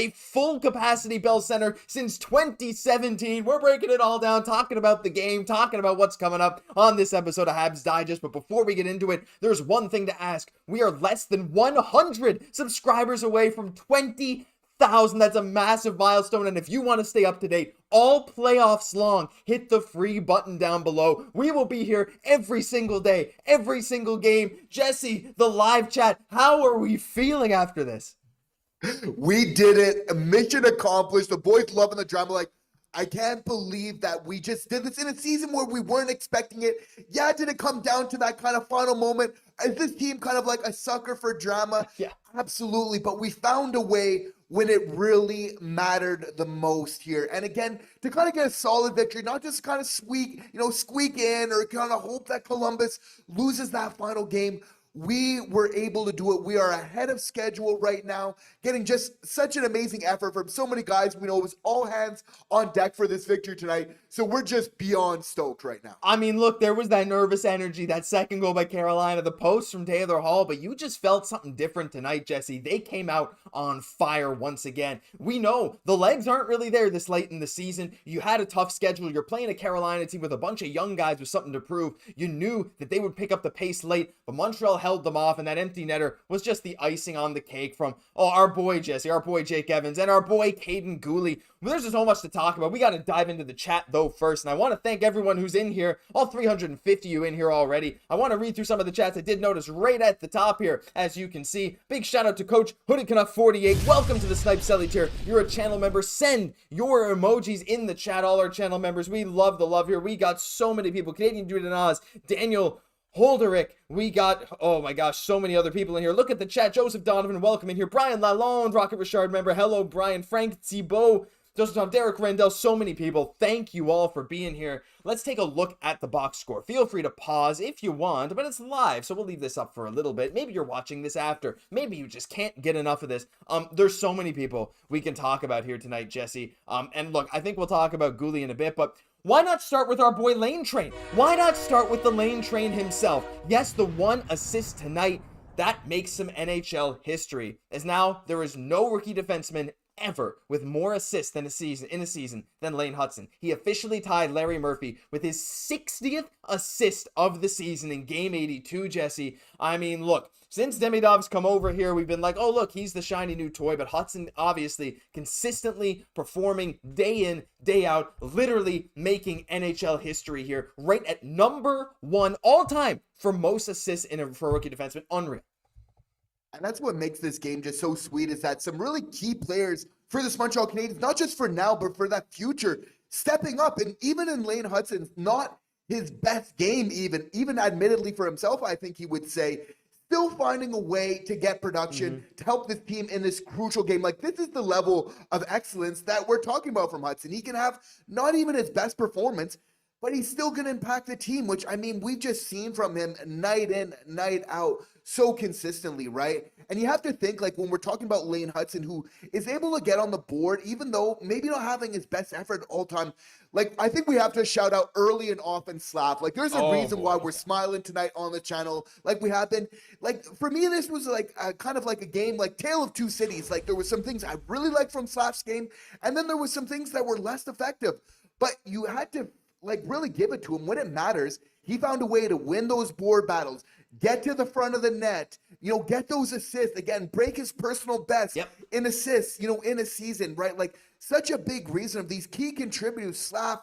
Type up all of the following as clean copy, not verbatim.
a full capacity Bell Center since 2017. We're breaking it all down, talking about the game, talking about what's coming up on this episode of Habs Digest. But before we get into it, there's one thing to ask. We are less than 100 subscribers away from 20,000. That's a massive milestone. And if you want to stay up to date all playoffs long, hit the free button down below. We will be here every single day, every single game. Jesse, the live chat, how are we feeling after this? We did it. Mission accomplished. The boys loving the drama. Like, I can't believe that we just did this in a season where we weren't expecting it. Yeah, did it come down to that kind of final moment? Is this team kind of like a sucker for drama? Yeah. Absolutely. But we found a way when it really mattered the most here. And again, to kind of get a solid victory, not just kind of squeak in or kind of hope that Columbus loses that final game. We were able to do it. We are ahead of schedule right now, getting just such an amazing effort from so many guys. We know it was all hands on deck for this victory tonight. So we're just beyond stoked right now. I mean, look, there was that nervous energy, that second goal by Carolina, the post from Taylor Hall, but you just felt something different tonight, Jesse. They came out on fire once again. We know the legs aren't really there this late in the season. You had a tough schedule. You're playing a Carolina team with a bunch of young guys with something to prove. You knew that they would pick up the pace late, but Montreal held them off, and that empty netter was just the icing on the cake from, our boy Jesse, our boy Jake Evans, and our boy Cayden Guhle. Well, there's just so much to talk about. We got to dive into the chat, though, first, and I want to thank everyone who's in here, all 350 you in here already. I want to read through some of the chats. I did notice right at the top here, as you can see. Big shout out to Coach Hooded Canuck 48. Welcome to the Snipe Selly tier. You're a channel member. Send your emojis in the chat, all our channel members. We love the love here. We got so many people. Canadian Dude and Oz, Daniel Holderick, we got, oh my gosh, so many other people in here. Look at the chat. Joseph Donovan, welcome in here. Brian Lalonde, Rocket Richard member. Hello, Brian. Frank Thibault, Joseph Tom, Derek Randall, so many people. Thank you all for being here. Let's take a look at the box score. Feel free to pause if you want, but it's live, so we'll leave this up for a little bit. Maybe you're watching this after. Maybe you just can't get enough of this. There's so many people we can talk about here tonight, Jesse. And look, I think we'll talk about Guhle in a bit, but why not start with our boy Lane Train? Why not start with the Lane Train himself? Yes, the one assist tonight, that makes some NHL history, as now there is no rookie defenseman ever with more assists in a season than Lane Hutson. He officially tied Larry Murphy with his 60th assist of the season in game 82, Jesse. I mean, look, since Demidov's come over here, we've been like, oh, look, he's the shiny new toy. But Hutson obviously consistently performing day in, day out, literally making NHL history here, right at number 1 all time for most assists for a rookie defenseman. Unreal. And that's what makes this game just so sweet, is that some really key players for this Montreal Canadiens, not just for now, but for that future, stepping up. And even in Lane Hutson's not his best game, even admittedly for himself, I think he would say, still finding a way to get production to help this team in this crucial game. Like, this is the level of excellence that we're talking about from Hutson. He can have not even his best performance, but he's still going to impact the team, which, I mean, we've just seen from him night in, night out so consistently, right? And you have to think, like, when we're talking about Lane Hutson, who is able to get on the board, even though maybe not having his best effort all time, like, I think we have to shout out early and often Slav. Like, there's a reason why we're smiling tonight on the channel, like we have been. Like, for me, this was like kind of like a game, like Tale of Two Cities. Like, there was some things I really liked from Slav's game, and then there was some things that were less effective. But you had to, like, really give it to him when it matters. He found a way to win those board battles, get to the front of the net, get those assists, again, break his personal best in assists, in a season, right? Like, such a big reason of these key contributors, Slav,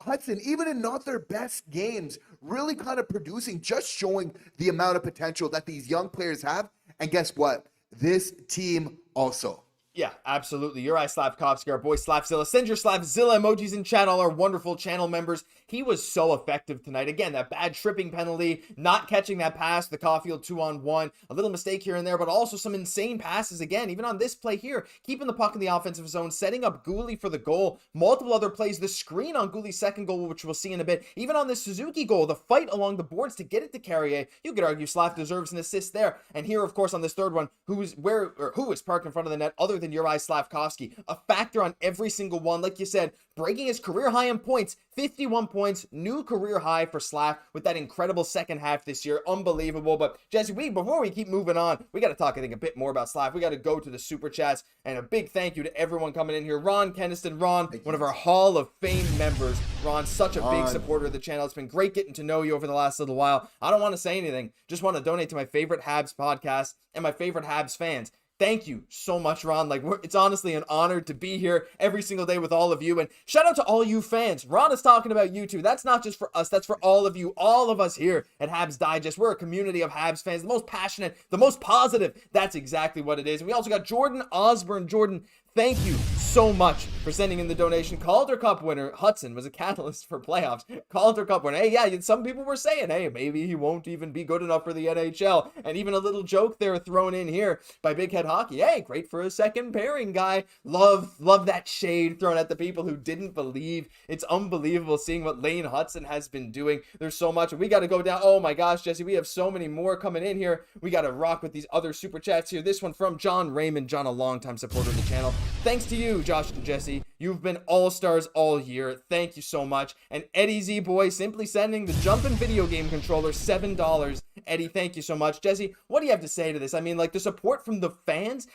Hutson, even in not their best games, really kind of producing, just showing the amount of potential that these young players have. And guess what? This team also. Yeah, absolutely. Juraj Slafkovsky, our boy Slafzilla. Send your Slafzilla emojis in chat, all our wonderful channel members. He was so effective tonight. Again, that bad tripping penalty, not catching that pass, the Caufield 2-on-1, a little mistake here and there, but also some insane passes again, even on this play here, keeping the puck in the offensive zone, setting up Guhle for the goal, multiple other plays, the screen on Guhle's second goal, which we'll see in a bit, even on this Suzuki goal, the fight along the boards to get it to Carrier. You could argue Slav deserves an assist there. And here, of course, on this third one, who is parked in front of the net other than than Juraj Slafkovsky. A factor on every single one. Like you said, breaking his career high in points. 51 points, new career high for Slaf with that incredible second half this year. Unbelievable. But Jesse, before we keep moving on, we got to talk, I think, a bit more about Slaf. We got to go to the super chats, and a big thank you to everyone coming in here. Ron Keniston, one of our Hall of Fame members. Ron, such a big supporter of the channel. It's been great getting to know you over the last little while. I don't want to say anything. Just want to donate to my favorite Habs podcast and my favorite Habs fans. Thank you so much, Ron. Like, it's honestly an honor to be here every single day with all of you. And shout out to all you fans. Ron is talking about you too. That's not just for us. That's for all of you. All of us here at Habs Digest. We're a community of Habs fans. The most passionate, the most positive. That's exactly what it is. And we also got Jordan Osborne. Jordan, thank you so much for sending in the donation. Calder Cup winner Hudson was a catalyst for playoffs. Calder Cup winner. Hey, yeah, some people were saying, hey, maybe he won't even be good enough for the NHL. And even a little joke there thrown in here by Big Head Hockey. Hey, great for a second pairing guy. Love that shade thrown at the people who didn't believe. It's unbelievable seeing what Lane Hudson has been doing. There's so much. We got to go down. Oh my gosh, Jesse, we have so many more coming in here. We got to rock with these other super chats here. This one from John Raymond. John, a longtime supporter of the channel. Thanks to you, Josh and Jesse. You've been all-stars all year. Thank you so much. And Eddie Z Boy simply sending the jumpin' video game controller $7. Eddie, thank you so much. Jesse, what do you have to say to this? I mean, like, the support from the fans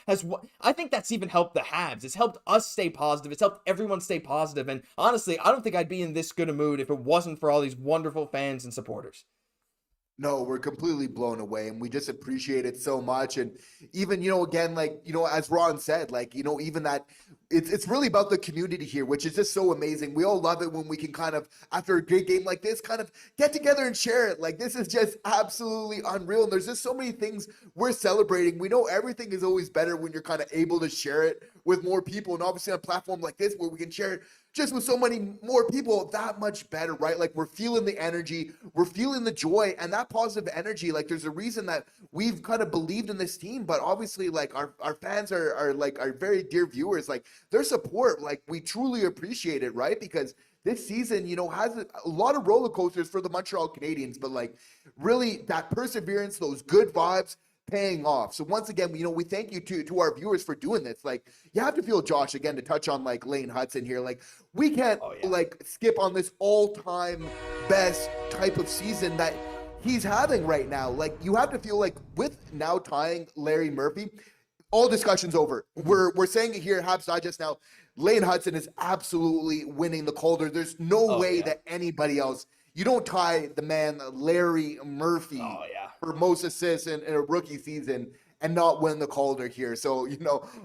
I think that's even helped the Habs. It's helped us stay positive. It's helped everyone stay positive. And honestly, I don't think I'd be in this good a mood if it wasn't for all these wonderful fans and supporters. No, we're completely blown away, and we just appreciate it so much. And even, again, like, as Ron said, like, even that it's really about the community here, which is just so amazing. We all love it when we can kind of, after a great game like this, kind of get together and share it. Like, this is just absolutely unreal. And there's just so many things we're celebrating. We know everything is always better when you're kind of able to share it with more people. And obviously on a platform like this where we can share it just with so many more people, that much better, right? Like, we're feeling the energy, we're feeling the joy, and that positive energy. Like, there's a reason that we've kind of believed in this team, but obviously, like, our fans are like our very dear viewers, like, their support, like, we truly appreciate it, right? Because this season, has a lot of roller coasters for the Montreal Canadiens, but like, really, that perseverance, those good vibes, paying off. So once again, we thank you to our viewers for doing this. Like, you have to feel, Josh, again, to touch on like Lane Hudson here. Like, we can't like skip on this all-time best type of season that he's having right now. Like, you have to feel like with now tying Larry Murphy, all discussion's over. We're saying it here, Habs Digest now. Lane Hudson is absolutely winning the Calder. There's no way that anybody else. You don't tie the man Larry Murphy for most assists in a rookie season and not win the Calder here. So,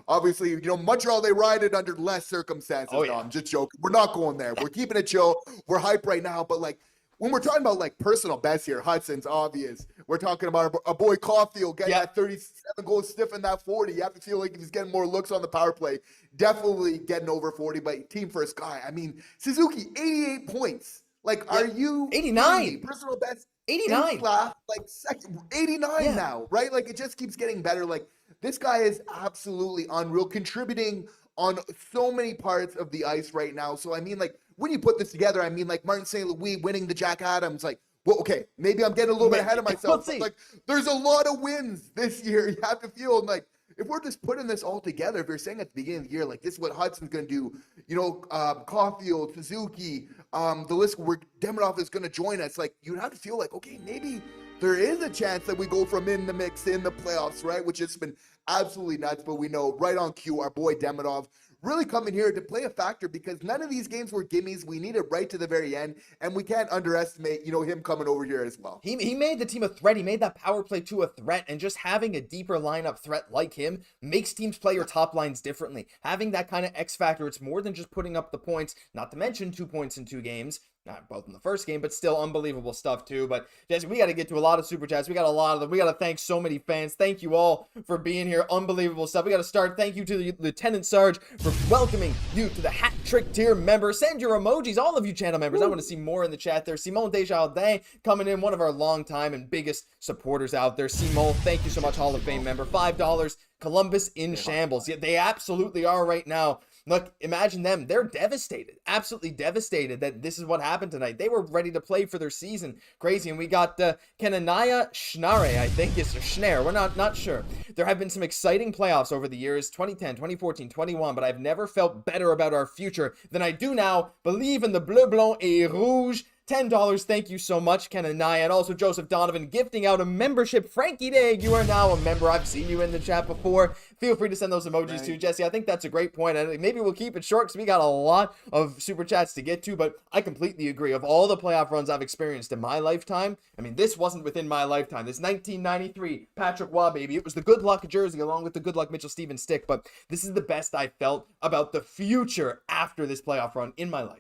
obviously, Montreal, they ride it under less circumstances. No, I'm just joking. We're not going there. We're keeping it chill. We're hype right now. But, like, when we're talking about, like, personal best here, Hudson's obvious. We're talking about our boy Caufield getting that 37 goals, stiff in that 40. You have to feel like he's getting more looks on the power play. Definitely getting over 40, but team first guy. I mean, Suzuki, 88 points. Like, are you 89 personal best? 89, like second 89 now, right? Like, it just keeps getting better. Like, this guy is absolutely unreal, contributing on so many parts of the ice right now. So I mean, like, when you put this together, I mean, like, Martin St. Louis winning the Jack Adams, like, well, okay, maybe I'm getting a little bit ahead of myself. But, like, there's a lot of wins this year. You have to feel like, if we're just putting this all together, if you're saying at the beginning of the year, like, this is what Hudson's going to do, Caufield, Suzuki, the list where Demidov is going to join us, like, you'd have to feel like, okay, maybe there is a chance that we go from in the mix in the playoffs, right? Which has been absolutely nuts, but we know right on cue, our boy Demidov really coming here to play a factor because none of these games were gimmies. We need it right to the very end, and we can't underestimate, him coming over here as well. He made the team a threat. He made that power play to a threat, and just having a deeper lineup threat like him makes teams play your top lines differently. Having that kind of X factor, it's more than just putting up the points, not to mention 2 points in 2 games. Not both in the first game, but still unbelievable stuff too. But Jesse, we got to get to a lot of super chats. We got a lot of them. We got to thank so many fans. Thank you all for being here. Unbelievable stuff. We got to start. Thank you to the Lieutenant Sarge for welcoming you to the hat trick tier member. Send your emojis, all of you channel members. I want to see more in the chat there. Simone Desjardins coming in, one of our longtime and biggest supporters out there. Simone, thank you so much, Hall of Fame member. $5. Columbus in shambles. Yeah, they absolutely are right now. look, imagine them. They're devastated, absolutely devastated that this is what happened tonight. They were ready to play for their season. Crazy. And we got Kenanaya Schnare, I think it's Schnare. We're not sure. There have been some exciting playoffs over the years, 2010, 2014, 21, but I've never felt better about our future than I do now. Believe in the Bleu, Blanc et Rouge. $10, thank you so much, Ken and Nia, and also Joseph Donovan gifting out a membership. Frankie Dag, you are now a member. I've seen you in the chat before. Feel free to send those emojis too, Jesse. I think that's a great point. And maybe we'll keep it short because we got a lot of super chats to get to, but I completely agree. Of all the playoff runs I've experienced in my lifetime, I mean, this wasn't within my lifetime. This 1993 Patrick Waugh, baby. It was the good luck jersey along with the good luck Mitchell Stevens stick, but this is the best I felt about the future after this playoff run in my life.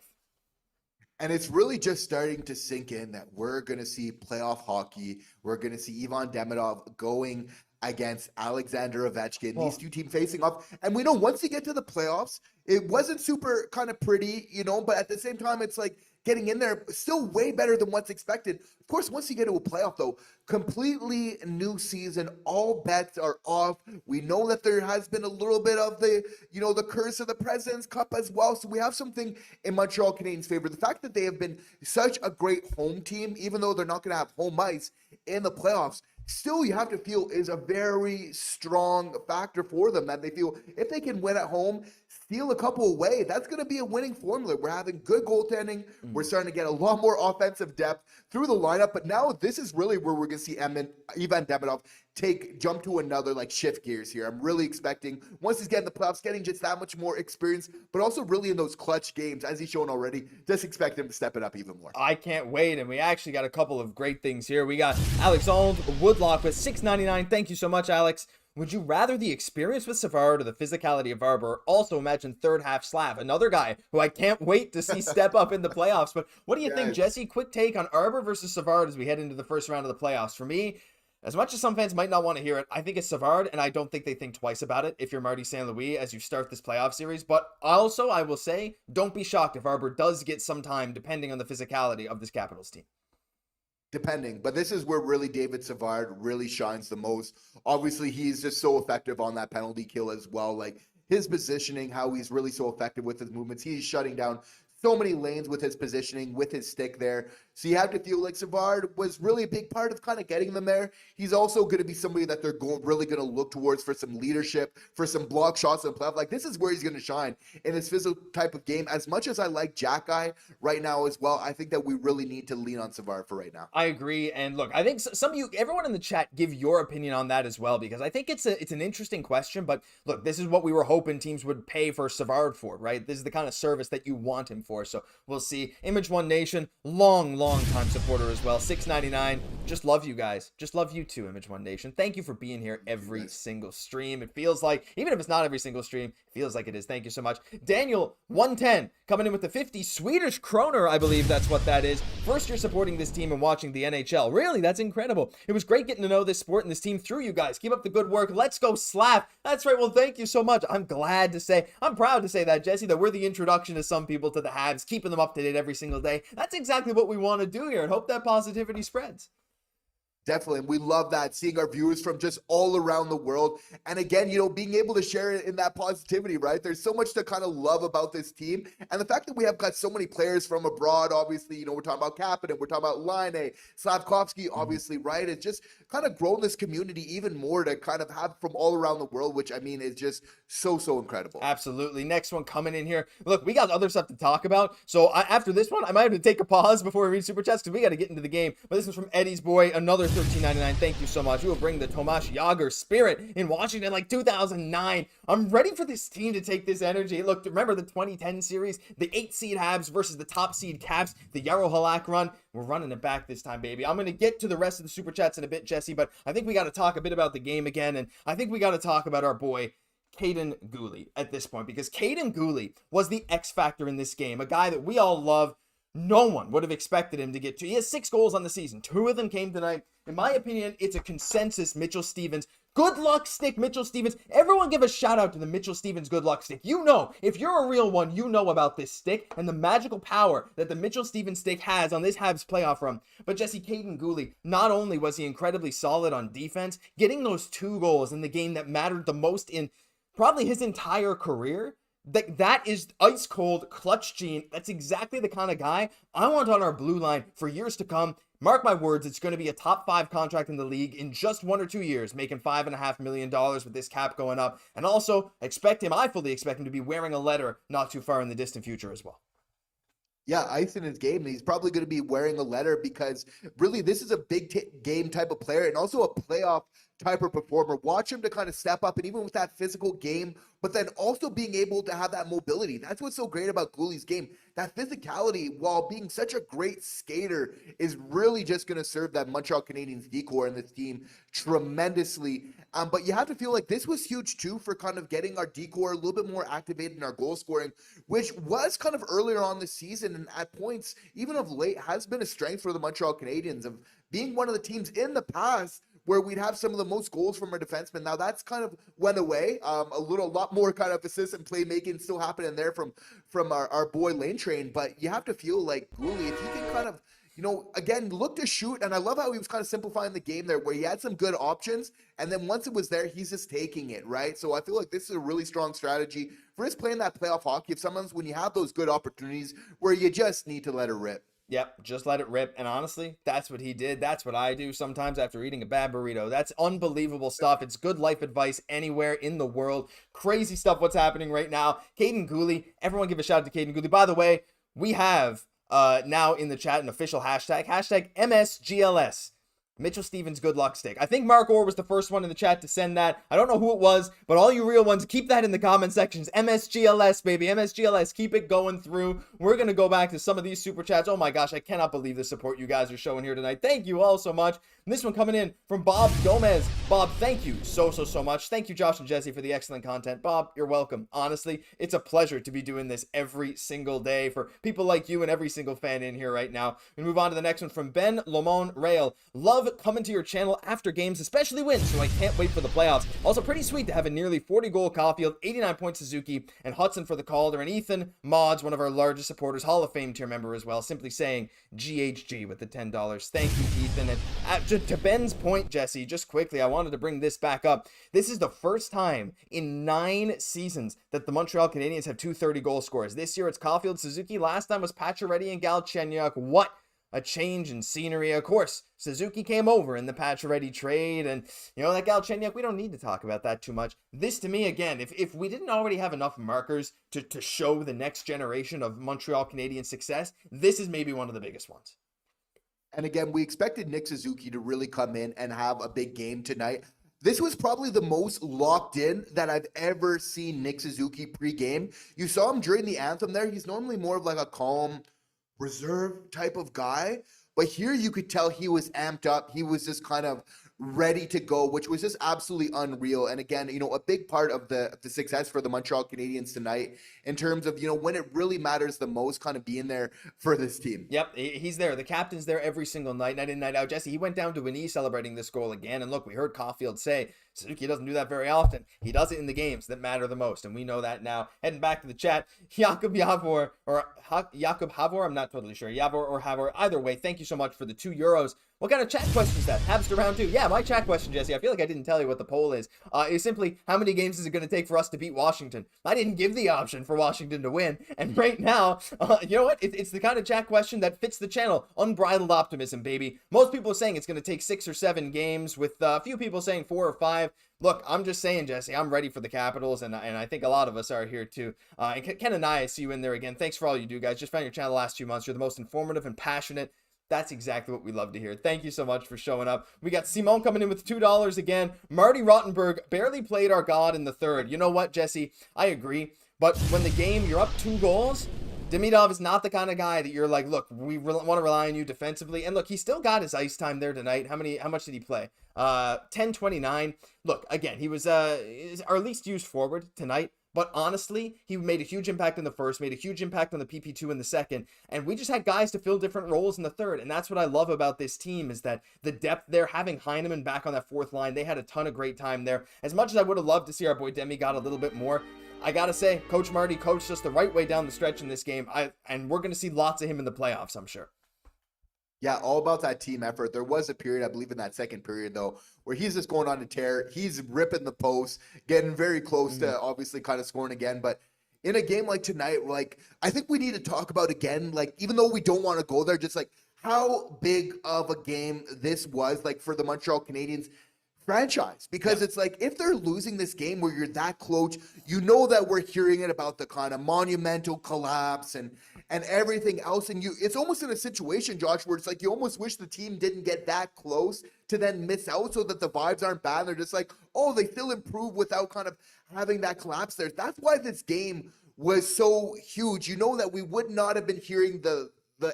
And it's really just starting to sink in that we're going to see playoff hockey. We're going to see Ivan Demidov going against Alexander Ovechkin. These two teams facing off. And we know once you get to the playoffs, it wasn't super kind of pretty, but at the same time, it's like getting in there still way better than what's expected. Of course, once you get to a playoff, though, completely new season, all bets are off. We know that there has been a little bit of the curse of the President's Cup as well. So we have something in Montreal Canadiens' favor. The fact that they have been such a great home team, even though they're not going to have home ice in the playoffs, still you have to feel is a very strong factor for them, that they feel if they can win at home, steal a couple away, that's going to be a winning formula. We're having good goaltending. We're starting to get a lot more offensive depth through the lineup. But now this is really where we're going to see Ivan Demidov jump to another shift gears here. I'm really expecting once he's getting the playoffs, getting just that much more experience, but also really in those clutch games, as he's shown already, just expect him to step it up even more. I can't wait. And we actually got a couple of great things here. We got Alexandre Woodlock with $6.99. Thank you so much, Alex. Would you rather the experience with Savard or the physicality of Arber? Also imagine third half Slav, another guy who I can't wait to see step up in the playoffs. But what do you think, Jesse? Quick take on Arber versus Savard as we head into the first round of the playoffs. For me, as much as some fans might not want to hear it, I think it's Savard, and I don't think they think twice about it if you're Marty St. Louis as you start this playoff series. But also, I will say, don't be shocked if Arber does get some time depending on the physicality of this Capitals team. Depending, but this is where really David Savard really shines the most. Obviously, he's just so effective on that penalty kill as well. His positioning, how he's really so effective with his movements. He's shutting down so many lanes with his positioning, with his stick there. So you have to feel like Savard was really a big part of kind of getting them there. He's also going to be somebody that they're really going to look towards for some leadership, for some block shots in the playoff. This is where he's going to shine in this physical type of game. As much as I like Xhekaj right now as well, I think that we really need to lean on Savard for right now. I agree. And look, I think some of you, everyone in the chat, give your opinion on that as well, because I think it's an interesting question. But look, this is what we were hoping teams would pay for Savard for, right? This is the kind of service that you want him for. So we'll see. Image One Nation, long time supporter as well. $6.99. Just love you guys. Just love you too, Image One Nation. Thank you for being here every single stream. It feels like, even if it's not every single stream, it feels like it is. Thank you so much. Daniel 110 coming in with the 50 Swedish kroner, I believe that's what that is. First year supporting this team and watching the NHL. Really, that's incredible. It was great getting to know this sport and this team through you guys. Keep up the good work. Let's go Slav. That's right. Well, thank you so much. I'm proud to say that, Jesse, that we're the introduction to some people to the Habs, keeping them up to date every single day. That's exactly what we want to do here, and hope that positivity spreads. Definitely. And we love that, seeing our viewers from just all around the world. And again, being able to share it in that positivity, right? There's so much to kind of love about this team. And the fact that we have got so many players from abroad, obviously, we're talking about Kaiden, we're talking about Line, Slafkovsky, obviously, right? It's just kind of grown this community even more to kind of have from all around the world, which I mean is just so incredible. Absolutely. Next one coming in here. Look, we got other stuff to talk about. So after this one, I might have to take a pause before we read Super Chats because we got to get into the game. But this is from Eddie's boy, another $13.99. Thank you so much. We will bring the Tomas Jagr spirit in Washington 2009. I'm ready for this team to take this energy. Look, remember the 2010 series, the 8 seed Habs versus the top seed Caps, the Yarrow Halak run. We're running it back this time, baby. I'm going to get to the rest of the Super Chats in a bit, Jesse, but I think we got to talk a bit about the game again, and I think we got to talk about our boy Kaiden Guhle at this point, because Kaiden Guhle was the X factor in this game, a guy that we all love. No one would have expected him to get to. He has 6 goals on the season. 2 of them came tonight. In my opinion, it's a consensus Mitchell Stevens. Good luck stick, Mitchell Stevens. Everyone give a shout out to the Mitchell Stevens good luck stick. If you're a real one, you know about this stick and the magical power that the Mitchell Stevens stick has on this Habs playoff run. But Jesse, Kaiden Guhle, not only was he incredibly solid on defense, getting those 2 goals in the game that mattered the most in probably his entire career, That is ice cold clutch gene. That's exactly the kind of guy I want on our blue line for years to come. Mark my words, it's going to be a top 5 contract in the league in just 1 or 2 years, making $5.5 million with this cap going up. And also I fully expect him to be wearing a letter not too far in the distant future as well. Yeah, ice in his game. And he's probably going to be wearing a letter because really this is a big game type of player and also a playoff type of performer. Watch him to kind of step up, and even with that physical game, but then also being able to have that mobility. That's what's so great about Guhle's game. That physicality, while being such a great skater, is really just going to serve that Montreal Canadiens decor in this team tremendously. But you have to feel like this was huge too for kind of getting our decor a little bit more activated in our goal scoring, which was kind of earlier on this season and at points, even of late, has been a strength for the Montreal Canadiens of being one of the teams in the past where we'd have some of the most goals from our defensemen. Now that's kind of went away. A lot more kind of assist and playmaking still happening there from our boy Lane Train. But you have to feel like Guhle, if he can kind of, again, look to shoot. And I love how he was kind of simplifying the game there where he had some good options. And then once it was there, he's just taking it, right? So I feel like this is a really strong strategy for us playing that playoff hockey. If sometimes when you have those good opportunities where you just need to let it rip. Yep, just let it rip. And honestly, that's what he did. That's what I do sometimes after eating a bad burrito. That's unbelievable stuff. It's good life advice anywhere in the world. Crazy stuff what's happening right now. Kaiden Guhle. Everyone give a shout out to Kaiden Guhle. By the way, we have now in the chat an official hashtag MSGLS. Mitchell Stevens good luck stick. I think Mark Orr was the first one in the chat to send that. I don't know who it was, but all you real ones, keep that in the comment sections. MSGLS, baby. MSGLS. Keep it going through. We're going to go back to some of these super chats. Oh my gosh, I cannot believe the support you guys are showing here tonight. Thank you all so much. And this one coming in from Bob Gomez. Bob, thank you so much. Thank you, Josh and Jesse, for the excellent content. Bob, you're welcome. Honestly, it's a pleasure to be doing this every single day for people like you and every single fan in here right now. We move on to the next one from Ben Lomon Rail. Love coming to your channel after games, especially wins, so I can't wait for the playoffs. Also pretty sweet to have a nearly 40-goal Caufield, 89-point Suzuki, and Hudson for the Calder, and Ethan Mods, one of our largest supporters, Hall of Fame tier member as well, simply saying GHG with the $10. Thank you, Ethan. And to Ben's point, Jesse, just quickly, I wanted to bring this back up. This is the first time in 9 seasons that the Montreal Canadiens have 2 30-goal scorers. This year it's Caufield, Suzuki. Last time was Pacioretty and Galchenyuk. What a change in scenery. Of course, Suzuki came over in the Pacioretty trade, and that Galchenyuk, we don't need to talk about that too much. This to me, again, if we didn't already have enough markers to show the next generation of Montreal Canadiens success, this is maybe one of the biggest ones. And again, we expected Nick Suzuki to really come in and have a big game tonight. This was probably the most locked in that I've ever seen Nick Suzuki pre-game. You saw him during the anthem there. He's normally more of like a calm, reserve type of guy, but here you could tell he was amped up. He was just kind of ready to go, which was just absolutely unreal. And again, a big part of the success for the Montreal Canadiens tonight in terms of, when it really matters the most, kind of being there for this team. Yep, he's there. The captain's there every single night in, night out. Jesse, he went down to a knee celebrating this goal again. And look, we heard Caufield say Suzuki doesn't do that very often. He does it in the games that matter the most, and we know that now. Heading back to the chat, Jakob Havor, I'm not totally sure. Javor or Havor, either way, thank you so much for the €2. What kind of chat question is that? Habs to round 2. Yeah, my chat question, Jesse, I feel like I didn't tell you what the poll is. Is simply, how many games is it going to take for us to beat Washington? I didn't give the option for Washington to win. And right now, you know what? It's the kind of chat question that fits the channel. Unbridled optimism, baby. Most people are saying it's going to take 6 or 7 games, with a few people saying 4 or 5. Look, I'm just saying, Jesse, I'm ready for the Capitals, and I think a lot of us are here too. And Ken and I see you in there again. Thanks for all you do, guys. Just found your channel the last 2 months. You're the most informative and passionate. That's exactly what we love to hear. Thank you so much for showing up. We got Simone coming in with $2 again. Marty Rottenberg barely played our god in the third. You know what, Jesse? I agree. But when the game, you're up 2 goals, Demidov is not the kind of guy that you're like, look, we want to rely on you defensively. And look, he still got his ice time there tonight. How much did he play? 10:29. Look, again, he was our least used forward tonight. But honestly, he made a huge impact in the first, made a huge impact on the PP2 in the second, and we just had guys to fill different roles in the third, and that's what I love about this team, is that the depth there, having Heineman back on that 4th line, they had a ton of great time there. As much as I would have loved to see our boy Demi got a little bit more, I gotta say, Coach Marty coached us the right way down the stretch in this game, and we're gonna see lots of him in the playoffs, I'm sure. Yeah, all about that team effort. There was a period, I believe in that second period, though, where he's just going on a tear. He's ripping the post, getting very close to obviously kind of scoring again. But in a game like tonight, like, I think we need to talk about again, like, even though we don't want to go there, just like how big of a game this was, like, for the Montreal Canadiens franchise. Because it's like, if they're losing this game where you're that close, you know that we're hearing it about the kind of monumental collapse and everything else. And it's almost in a situation, Josh, where it's like you almost wish the team didn't get that close to then miss out so that the vibes aren't bad. They're just like, oh, they still improve without kind of having that collapse there. That's why this game was so huge. You know that we would not have been hearing the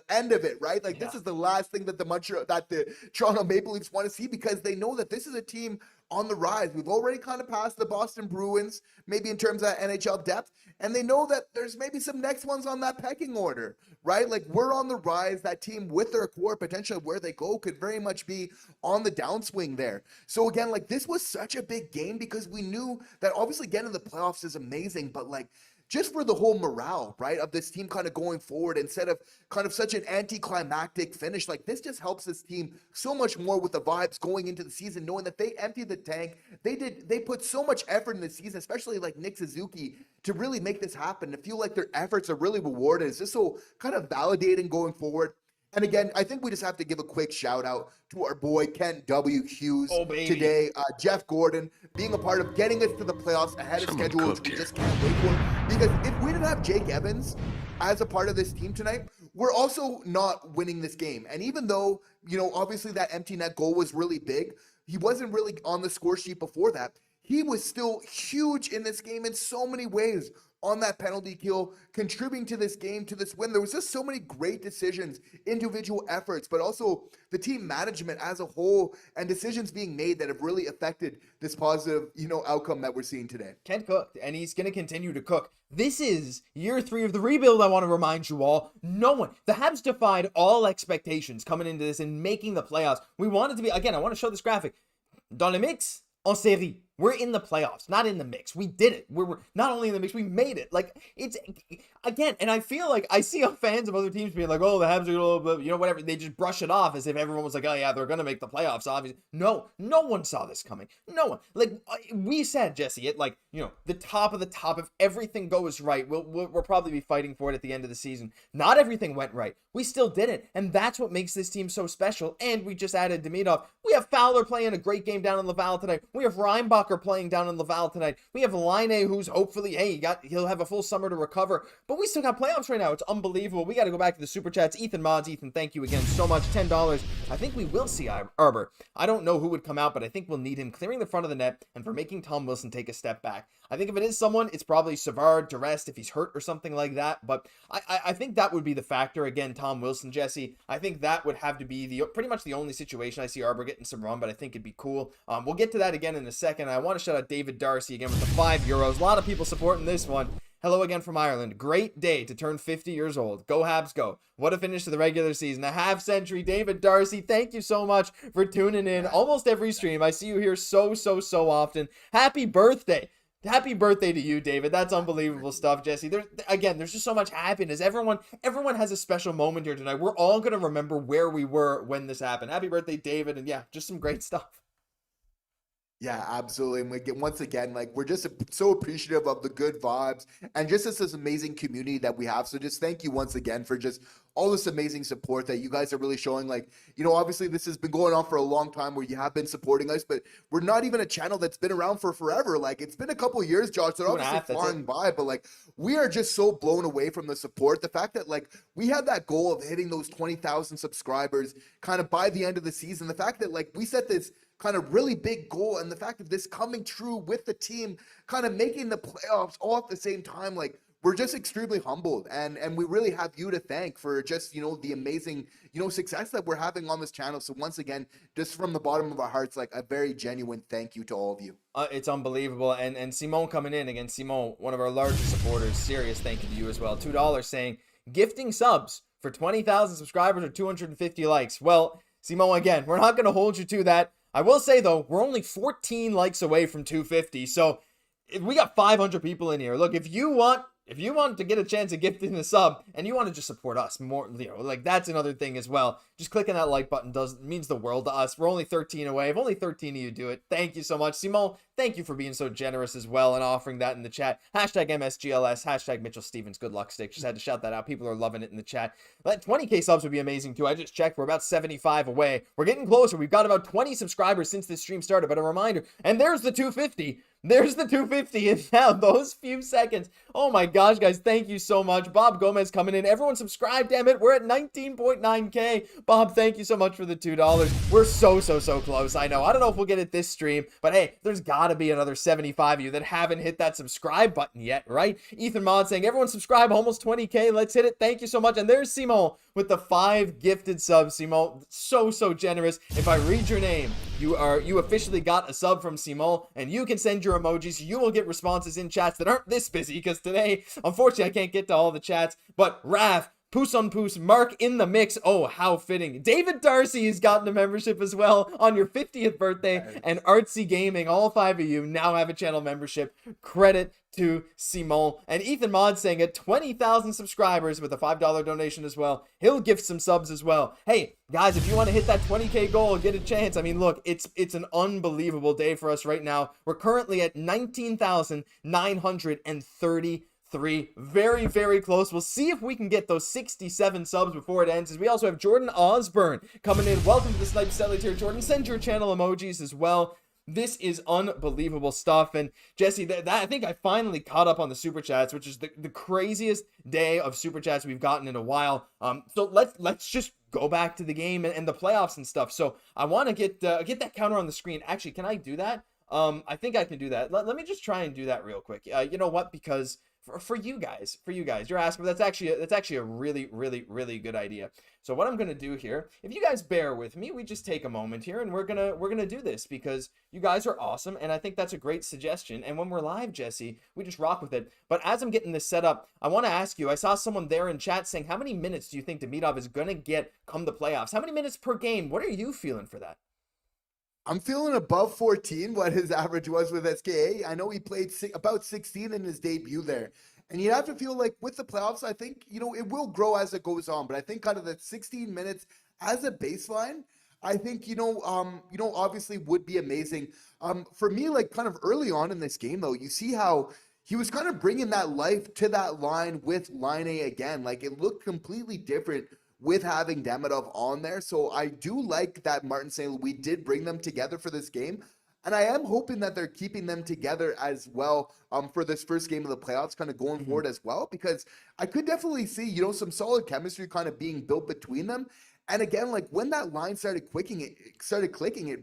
end of it, right? Like, this is the last thing that the Toronto Maple Leafs want to see, because they know that this is a team on the rise. We've already kind of passed the Boston Bruins, maybe in terms of NHL depth, and they know that there's maybe some next ones on that pecking order, right? Like, we're on the rise. That team with their core, potentially where they go, could very much be on the downswing there. So again, like, this was such a big game because we knew that obviously getting to the playoffs is amazing, but like, just for the whole morale, right, of this team kind of going forward, instead of kind of such an anticlimactic finish, like, this just helps this team so much more with the vibes going into the season, knowing that they emptied the tank. They put so much effort in the season, especially like Nick Suzuki, to really make this happen. To feel like their efforts are really rewarded. It's just so kind of validating going forward. And again, I think we just have to give a quick shout out to our boy Kent W. Hughes today. Jeff Gordon being a part of getting us to the playoffs ahead of schedule, which we just can't wait for. Because if we didn't have Jake Evans as a part of this team tonight, we're also not winning this game. And even though, obviously that empty net goal was really big, he wasn't really on the score sheet before that. He was still huge in this game in so many ways on that penalty kill, contributing to this game, to this win. There was just so many great decisions, individual efforts, but also the team management as a whole and decisions being made that have really affected this positive, outcome that we're seeing today. Kent cooked, and he's going to continue to cook. This is year 3 of the rebuild, I want to remind you all. The Habs defied all expectations coming into this and making the playoffs. We wanted to be, again, I want to show this graphic. Dans le mix, en série. We're in the playoffs, not in the mix. We did it. We're not only in the mix, we made it. Like, it's, again, and I feel like I see fans of other teams being like, oh, the Habs are a little bit, whatever. They just brush it off as if everyone was like, oh, yeah, they're going to make the playoffs, obviously. No one saw this coming. No one. Like, we said, Jesse, the top of everything goes right. We'll probably be fighting for it at the end of the season. Not everything went right. We still did it. And that's what makes this team so special. And we just added Demidov. We have Fowler playing a great game down in Laval tonight. We have Reinbacher playing down in Laval tonight. We have Laine, who's hopefully, he'll have a full summer to recover. But we still got playoffs right now. It's unbelievable. We got to go back to the super chats. Ethan Mods, Ethan, thank you again so much. $10. I think we will see Arber. I don't know who would come out, but I think we'll need him clearing the front of the net and for making Tom Wilson take a step back. I think if it is someone, it's probably Savard to rest if he's hurt or something like that. But I think that would be the factor. Again, Tom Wilson, Jesse. I think that would have to be pretty much the only situation I see Arber getting some run, but I think it'd be cool. We'll get to that again in a second. I want to shout out David Darcy again with the €5. A lot of people supporting this one. Hello again from Ireland. Great day to turn 50 years old. Go Habs, go. What a finish to the regular season. A half century. David Darcy, thank you so much for tuning in. Almost every stream. I see you here so often. Happy birthday. Happy birthday to you, David. That's unbelievable stuff, Jesse. There's just so much happiness. Everyone has a special moment here tonight. We're all going to remember where we were when this happened. Happy birthday, David. And yeah, just some great stuff. Yeah, absolutely. And once again, like, we're just so appreciative of the good vibes and just this amazing community that we have. So just thank you once again for just all this amazing support that you guys are really showing. Like, obviously this has been going on for a long time where you have been supporting us, but we're not even a channel that's been around for forever. Like, it's been a couple of years, Josh. They're obviously flying by, but like, we are just so blown away from the support. The fact that like we had that goal of hitting those 20,000 subscribers kind of by the end of the season. The fact that like we set this kind of really big goal, and the fact of this coming true with the team kind of making the playoffs all at the same time, like, we're just extremely humbled, and we really have you to thank for just, the amazing, success that we're having on this channel. So once again, just from the bottom of our hearts, like, a very genuine thank you to all of you. It's unbelievable. And Simone coming in again. Simone, one of our largest supporters, serious thank you to you as well. $2 saying, gifting subs for 20,000 subscribers or 250 likes. Well, Simone, again, we're not going to hold you to that. I will say, though, we're only 14 likes away from 250, so we got 500 people in here. Look, if you want if you want to get a chance of gifting the sub and you want to just support us more, like that's another thing as well. Just clicking that like button means the world to us. We're only 13 away. If only 13 of you do it, thank you so much. Simon, thank you for being so generous as well and offering that in the chat. Hashtag MSGLS, hashtag Mitchell Stevens, good luck stick. Just had to shout that out. People are loving it in the chat. That 20K subs would be amazing too. I just checked. We're about 75 away. We're getting closer. We've got about 20 subscribers since this stream started, but a reminder, and there's the 250. There's the 250 in now those few seconds. Oh my gosh, guys, thank you so much. Bob Gomez coming in. Everyone subscribe, damn it. We're at 19.9K. Bob, thank you so much for the $2. We're so close. I know. I don't know if we'll get it this stream, but hey, there's got to be another 75 of you that haven't hit that subscribe button yet, right? Ethan Mod saying, everyone subscribe, almost 20K. Let's hit it. Thank you so much. And there's Simon with the 5 gifted subs. Simon, so generous. If I read your name, you officially got a sub from Simon, and you can send your emojis. You will get responses in chats that aren't this busy, because today, unfortunately, I can't get to all the chats. But Raph, Poos on Poos, Mark in the mix. Oh, how fitting. David Darcy has gotten a membership as well on your 50th birthday. And Artsy Gaming, all 5 of you now have a channel membership. Credit to Simon. And Ethan Mod saying at 20,000 subscribers with a $5 donation as well, he'll gift some subs as well. Hey, guys, if you want to hit that 20K goal, get a chance. I mean, look, it's an unbelievable day for us right now. We're currently at 19,933. Very close. We'll see if we can get those 67 subs before it ends. As we also have Jordan Osborne coming in. Welcome to the Snipe Selly tier, Jordan. Send your channel emojis as well. This is unbelievable stuff. And Jesse, that I think I finally caught up on the super chats, which is the craziest day of super chats we've gotten in a while. So let's just go back to the game and the playoffs and stuff. So I want to get that counter on the screen. Actually, can I do that? I think I can do that. Let me just try and do that real quick. You know what? Because for you guys, you're asking, but that's actually a really good idea. So what I'm gonna do here, if you guys bear with me, we just take a moment here and we're gonna do this because you guys are awesome, and I think that's a great suggestion. And when we're live, Jesse, we just rock with it. But as I'm getting this set up, I want to ask you. I saw someone there in chat saying, how many minutes do you think Demidov is gonna get come the playoffs? How many minutes per game? What are you feeling for that? I'm feeling above 14, what his average was with SKA. I know he played about 16 in his debut there. And you have to feel like with the playoffs, I think, it will grow as it goes on. But I think kind of that 16 minutes as a baseline, I think, obviously would be amazing. For me, like kind of early on in this game, though, you see how he was kind of bringing that life to that line with Line A again. Like it looked completely different with having Demidov on there. So I do like that Martin St. Louis did bring them together for this game. And I am hoping that they're keeping them together as well for this first game of the playoffs, kind of going forward as well, because I could definitely see, some solid chemistry kind of being built between them. And again, like when that line started clicking, it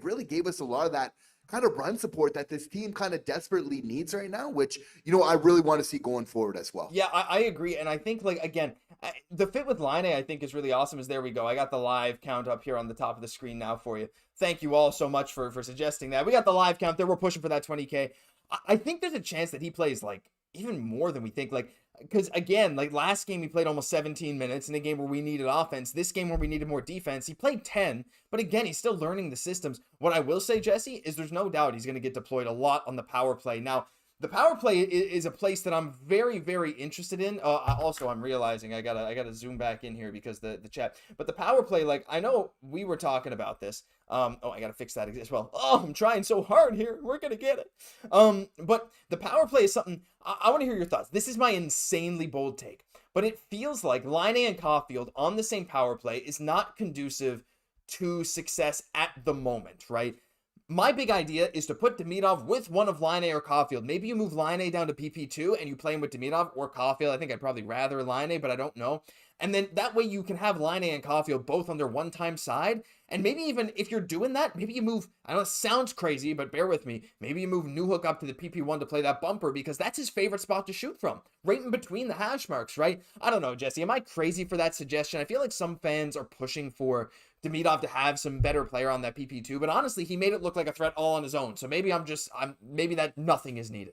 really gave us a lot of that kind of run support that this team kind of desperately needs right now, which, I really want to see going forward as well. Yeah, I agree. And I think, like, again, the fit with Line A, I think, is really awesome. There we go. I got the live count up here on the top of the screen now for you. Thank you all so much for suggesting that. We got the live count there. We're pushing for that 20K. I think there's a chance that he plays, like, even more than we think. Like, because, again, like, last game he played almost 17 minutes in a game where we needed offense. This game where we needed more defense, he played 10. But, again, he's still learning the systems. What I will say, Jesse, is there's no doubt he's going to get deployed a lot on the power play. Now, the power play is a place that I'm very interested in. Also, I'm realizing I gotta zoom back in here because the chat. But the power play, like, I know we were talking about this. I gotta fix that as well. Oh, I'm trying so hard here. We're gonna get it. But the power play is something I want to hear your thoughts. This is my insanely bold take, but it feels like Line A and Caufield on the same power play is not conducive to success at the moment, right? My big idea is to put Demidov with one of Line A or Caufield. Maybe you move Line A down to PP2 and you play him with Demidov or Caufield. I think I'd probably rather Line A, but I don't know. And then that way you can have Line A and Caufield both on their one-time side. And maybe even if you're doing that, maybe you move, I know it sounds crazy, but bear with me. Maybe you move Newhook up to the PP1 to play that bumper because that's his favorite spot to shoot from. Right in between the hash marks, right? I don't know, Jesse. Am I crazy for that suggestion? I feel like some fans are pushing for Demidov to have some better player on that PP2, but honestly, he made it look like a threat all on his own. So maybe maybe that nothing is needed.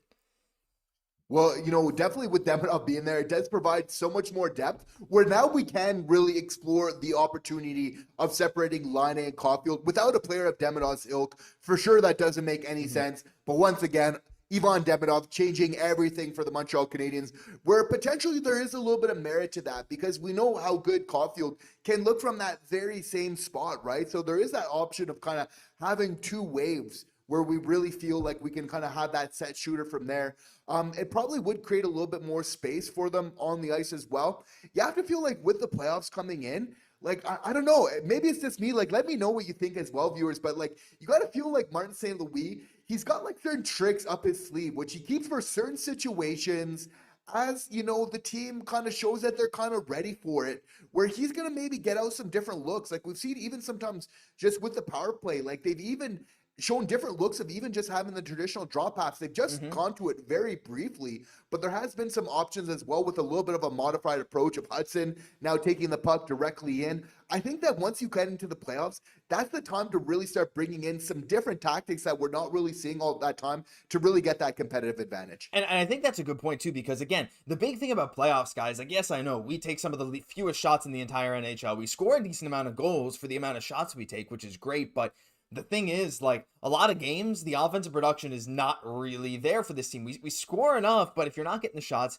Well, definitely with Demidov being there, it does provide so much more depth where now we can really explore the opportunity of separating Line A and Caufield without a player of Demidov's ilk. For sure, that doesn't make any sense. But once again, Ivan Demidov changing everything for the Montreal Canadiens, where potentially there is a little bit of merit to that because we know how good Caufield can look from that very same spot, right? So there is that option of kind of having two waves where we really feel like we can kind of have that set shooter from there. It probably would create a little bit more space for them on the ice as well. You have to feel like with the playoffs coming in, like, I don't know, maybe it's just me. Like, let me know what you think as well, viewers. But, like, you got to feel like Martin St. Louis, he's got, like, certain tricks up his sleeve, which he keeps for certain situations as, you know, the team kind of shows that they're kind of ready for it, where he's going to maybe get out some different looks. Like, we've seen even sometimes just with the power play, like, they've even shown different looks of even just having the traditional drop pass. They've just gone to it very briefly, but there has been some options as well with a little bit of a modified approach of Hudson now taking the puck directly in. I think that once you get into the playoffs, that's the time to really start bringing in some different tactics that we're not really seeing all that time to really get that competitive advantage. And I think that's a good point too, because again, the big thing about playoffs, guys, like, yes, I know we take some of the fewest shots in the entire NHL. We score a decent amount of goals for the amount of shots we take, which is great, but the thing is, like, a lot of games, the offensive production is not really there for this team. We score enough, but if you're not getting the shots,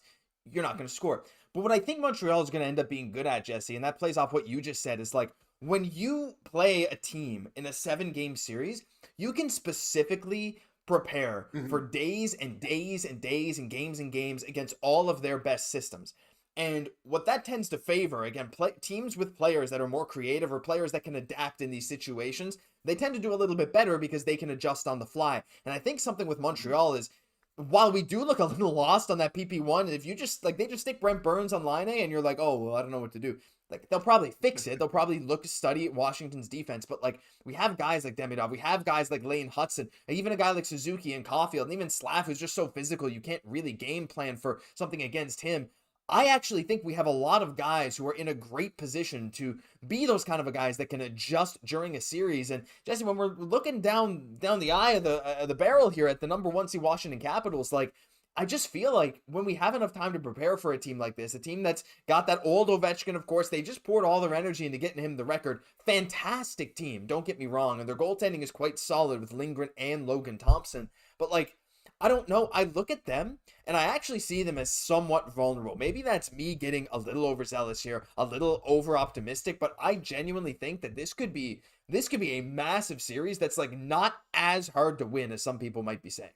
you're not going to score. But what I think Montreal is going to end up being good at, Jesse, and that plays off what you just said, is like, when you play a team in a 7-game series, you can specifically prepare for days and days and days and games against all of their best systems. And what that tends to favor, again, teams with players that are more creative or players that can adapt in these situations, they tend to do a little bit better because they can adjust on the fly. And I think something with Montreal is, while we do look a little lost on that PP1, if you just, like, they just stick Brent Burns on line A and you're like, oh, well, I don't know what to do. Like, they'll probably fix it. They'll probably look to study Washington's defense. But, like, we have guys like Demidov. We have guys like Lane Hudson. Even a guy like Suzuki and Caufield. And even Slav, who's just so physical, you can't really game plan for something against him. I actually think we have a lot of guys who are in a great position to be those kind of guys that can adjust during a series. And Jesse, when we're looking down the eye of the barrel here at the number 1 seed Washington Capitals, like, I just feel like when we have enough time to prepare for a team like this, a team that's got that old Ovechkin, of course, they just poured all their energy into getting him the record. Fantastic team, don't get me wrong, and their goaltending is quite solid with Lindgren and Logan Thompson. But, like, I don't know. I look at them and I actually see them as somewhat vulnerable. Maybe that's me getting a little overzealous here, a little over optimistic, but I genuinely think that this could be a massive series that's, like, not as hard to win as some people might be saying.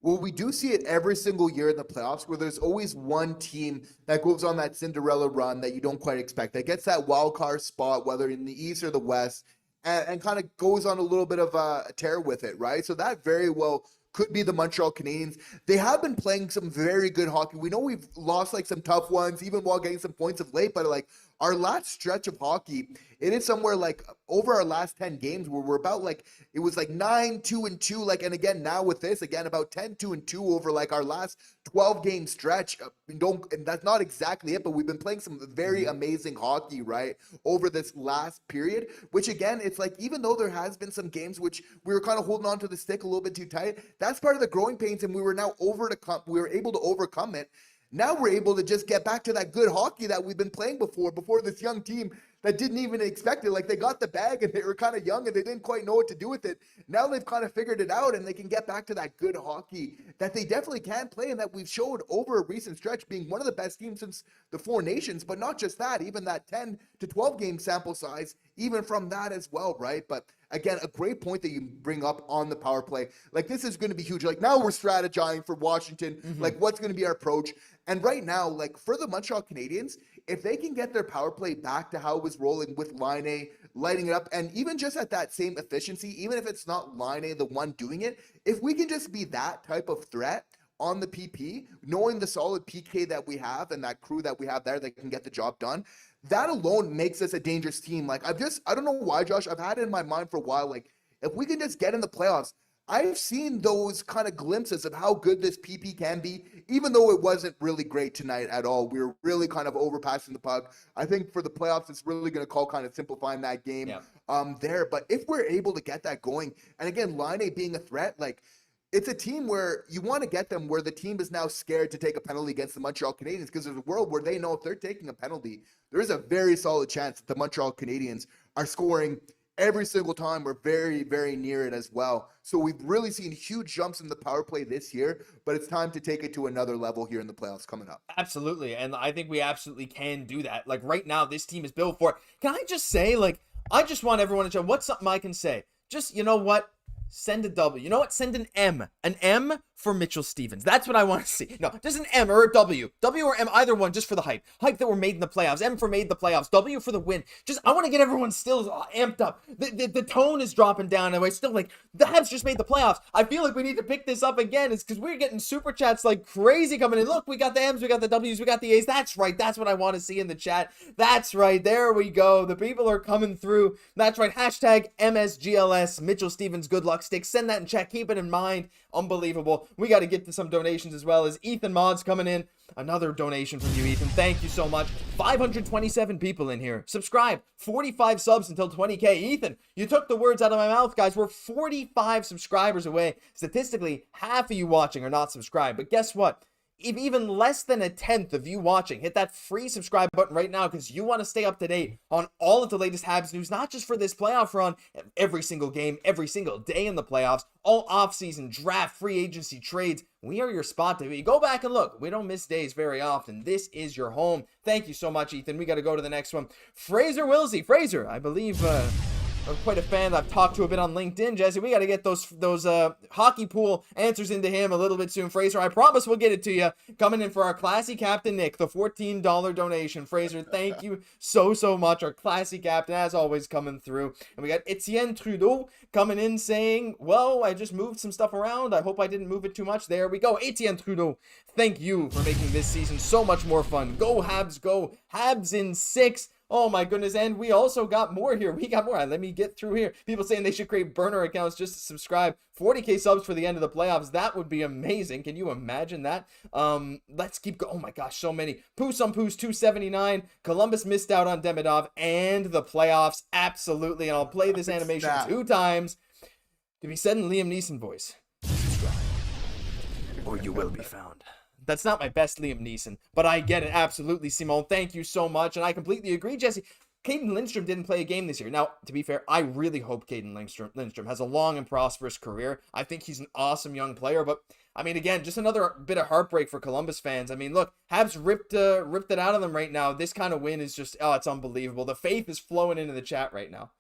Well, we do see it every single year in the playoffs where there's always one team that goes on that Cinderella run that you don't quite expect, that gets that wild card spot, whether in the East or the West, and kind of goes on a little bit of a tear with it, right? So that very well could be the Montreal Canadiens. They have been playing some very good hockey. We know we've lost, like, some tough ones, even while getting some points of late, but, like, our last stretch of hockey, it is somewhere, like, over our last 10 games where we're about, like, it was like 9-2-2, like, and again, now with this, again, about 10-2-2 over, like, our last 12-game stretch. And that's not exactly it, but we've been playing some very amazing hockey, right, over this last period, which, again, it's like, even though there has been some games which we were kind of holding on to the stick a little bit too tight, that's part of the growing pains, and we were able to overcome it. Now we're able to just get back to that good hockey that we've been playing before this young team that didn't even expect it. Like, they got the bag and they were kind of young and they didn't quite know what to do with it. Now they've kind of figured it out and they can get back to that good hockey that they definitely can play and that we've showed over a recent stretch, being one of the best teams since the Four Nations. But not just that, even that 10 to 12 game sample size, even from that as well, right? But again, a great point that you bring up on the power play. Like, this is going to be huge. Like, now we're strategizing for Washington, like, what's going to be our approach. And right now, like, for the Montreal Canadiens, if they can get their power play back to how it was rolling with Line A, lighting it up, and even just at that same efficiency, even if it's not Line A the one doing it, if we can just be that type of threat on the PP, knowing the solid PK that we have and that crew that we have there that can get the job done, that alone makes us a dangerous team. Like, I don't know why, Josh, I've had it in my mind for a while, like, if we can just get in the playoffs, I've seen those kind of glimpses of how good this PP can be, even though it wasn't really great tonight at all. We were really kind of overpassing the puck. I think for the playoffs, it's really going to call kind of simplifying that game there. But if we're able to get that going, and again, Line A being a threat, like, it's a team where you want to get them where the team is now scared to take a penalty against the Montreal Canadiens, because there's a world where they know if they're taking a penalty, there is a very solid chance that the Montreal Canadiens are scoring every single time we're very, very near it as well. So we've really seen huge jumps in the power play this year, but it's time to take it to another level here in the playoffs coming up. Absolutely. And I think we absolutely can do that. Like right now, this team is built for it. Can I just say, like, I just want everyone to know what's something I can say. Just, you know what? Send a W. You know what? Send an M. An M for Mitchell Stevens. That's what I want to see. No, just an M or a W. W or M, either one, just for the hype. Hype that were made in the playoffs. M for made the playoffs. W for the win. Just, I want to get everyone still amped up. The tone is dropping down, and we're still like, the Habs just made the playoffs. I feel like we need to pick this up again. It's because we're getting super chats like crazy coming in. Look, we got the M's, we got the W's, we got the A's. That's right. That's what I want to see in the chat. That's right. There we go. The people are coming through. That's right. Hashtag MSGLS. Mitchell Stevens, good luck stick. Send that in chat. Keep it in mind. Unbelievable. We got to get to some donations as well. As Ethan Mods coming in. Another donation from you, Ethan. Thank you so much. 527 people in here. Subscribe. 45 subs until 20K. Ethan, you took the words out of my mouth, guys. We're 45 subscribers away. Statistically, half of you watching are not subscribed. But guess what? If even less than a tenth of you watching, hit that free subscribe button right now because you want to stay up to date on all of the latest Habs news, not just for this playoff run, every single game, every single day in the playoffs, all offseason, draft, free agency, trades. We are your spot to be. Go back and look. We don't miss days very often. This is your home. Thank you so much, Ethan. We got to go to the next one. Fraser Wilsey. Fraser, I believe... I'm quite a fan that I've talked to a bit on LinkedIn, Jesse. We got to get those hockey pool answers into him a little bit soon, Fraser. I promise we'll get it to you. Coming in for our classy captain, Nick, the $14 donation. Fraser, thank you so much. Our classy captain, as always, coming through. And we got Etienne Trudeau coming in saying, well, I just moved some stuff around. I hope I didn't move it too much. There we go. Etienne Trudeau, thank you for making this season so much more fun. Go Habs, go. Habs in 6. Oh my goodness, and we also got more here. We got more. Let me get through here. People saying they should create burner accounts just to subscribe. 40K subs for the end of the playoffs. That would be amazing. Can you imagine that? Let's keep going. Oh my gosh, so many. Poos on Poos 279. Columbus missed out on Demidov and the playoffs. Absolutely. And I'll play this animation 2 times to be said in Liam Neeson voice. Subscribe, or you will be found. That's not my best Liam Neeson, but I get it. Absolutely, Simone. Thank you so much. And I completely agree, Jesse. Cayden Lindstrom didn't play a game this year. Now, to be fair, I really hope Cayden Lindstrom has a long and prosperous career. I think he's an awesome young player, but I mean, again, just another bit of heartbreak for Columbus fans. I mean, look, Habs ripped it out of them right now. This kind of win is just, oh, it's unbelievable. The faith is flowing into the chat right now.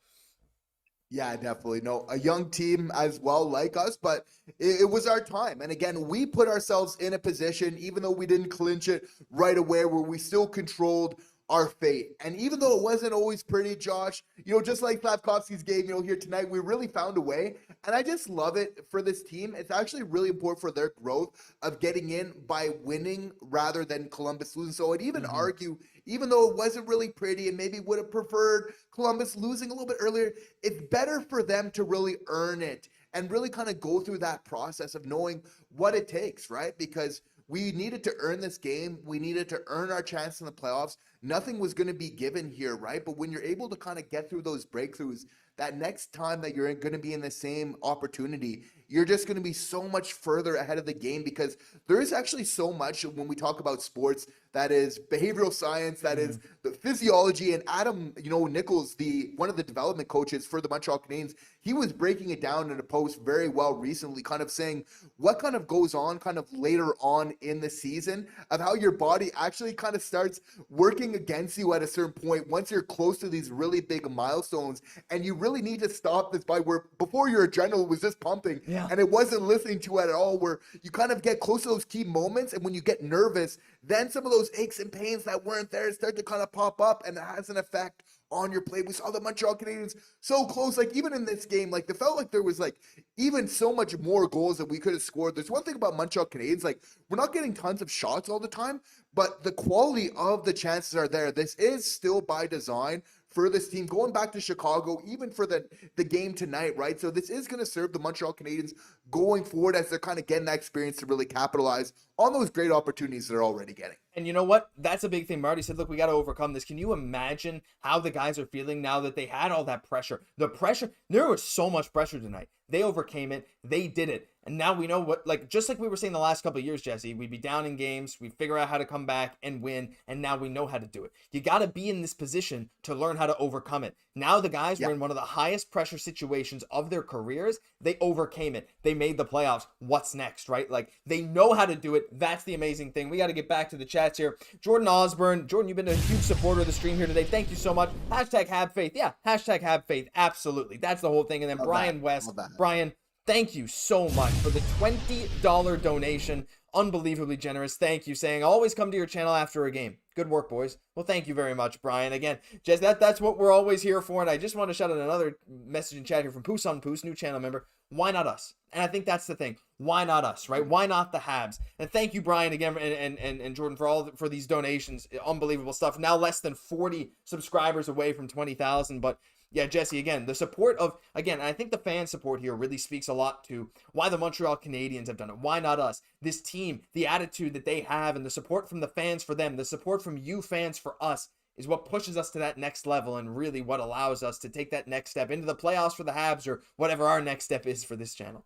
Yeah, definitely. No, a young team as well like us, but it was our time. And again, we put ourselves in a position, even though we didn't clinch it right away, where we still controlled our fate. And even though it wasn't always pretty, Josh, just like Slafkovsky's game, here tonight, we really found a way. And I just love it for this team. It's actually really important for their growth of getting in by winning rather than Columbus losing. So I'd even argue, even though it wasn't really pretty and maybe would have preferred Columbus losing a little bit earlier, it's better for them to really earn it and really kind of go through that process of knowing what it takes, right? Because we needed to earn this game. We needed to earn our chance in the playoffs. Nothing was going to be given here, right? But when you're able to kind of get through those breakthroughs, that next time that you're going to be in the same opportunity, you're just going to be so much further ahead of the game, because there is actually so much when we talk about sports that is behavioral science, that is the physiology. And Adam, Nichols, one of the development coaches for the Montreal Canadiens, he was breaking it down in a post very well recently, kind of saying what kind of goes on kind of later on in the season, of how your body actually kind of starts working against you at a certain point once you're close to these really big milestones. And you really need to stop this by where before your adrenaline was just pumping and it wasn't listening to you at all, where you kind of get close to those key moments. And when you get nervous, then some of those aches and pains that weren't there start to kind of pop up, and it has an effect on your play. We saw the Montreal Canadiens so close, like even in this game, like it felt like there was like even so much more goals that we could have scored. There's one thing about Montreal Canadiens, like we're not getting tons of shots all the time, but the quality of the chances are there. This is still by design for this team, going back to Chicago, even for the game tonight, right? So this is going to serve the Montreal Canadiens going forward as they're kind of getting that experience to really capitalize on those great opportunities they're already getting. And you know what? That's a big thing. Marty said, look, we got to overcome this. Can you imagine how the guys are feeling now that they had all that pressure? The pressure, there was so much pressure tonight. They overcame it. They did it. And now we know what, like, just like we were saying the last couple of years, Jesse, we'd be down in games, we figure out how to come back and win, and now we know how to do it. You got to be in this position to learn how to overcome it. Now the guys were in one of the highest pressure situations of their careers. They overcame it. They made the playoffs. What's next, right? Like, they know how to do it. That's the amazing thing. We got to get back to the chats here. Jordan Osborne. Jordan, you've been a huge supporter of the stream here today. Thank you so much. Hashtag have faith. Yeah, hashtag have faith. Absolutely. That's the whole thing. And then Brian West. Brian, thank you so much for the $20 donation. Unbelievably generous. Thank you. Saying, always come to your channel after a game. Good work, boys. Well, thank you very much, Brian. Again, just that's what we're always here for. And I just want to shout out another message in chat here from Poos on Poos, new channel member. Why not us? And I think that's the thing. Why not us, right? Why not the Habs? And thank you, Brian, again, and Jordan for these donations. Unbelievable stuff. Now less than 40 subscribers away from 20,000, but yeah, Jesse, again, the support of, again, I think the fan support here really speaks a lot to why the Montreal Canadiens have done it. Why not us? This team, the attitude that they have, and the support from the fans for them, the support from you fans for us, is what pushes us to that next level and really what allows us to take that next step into the playoffs for the Habs or whatever our next step is for this channel.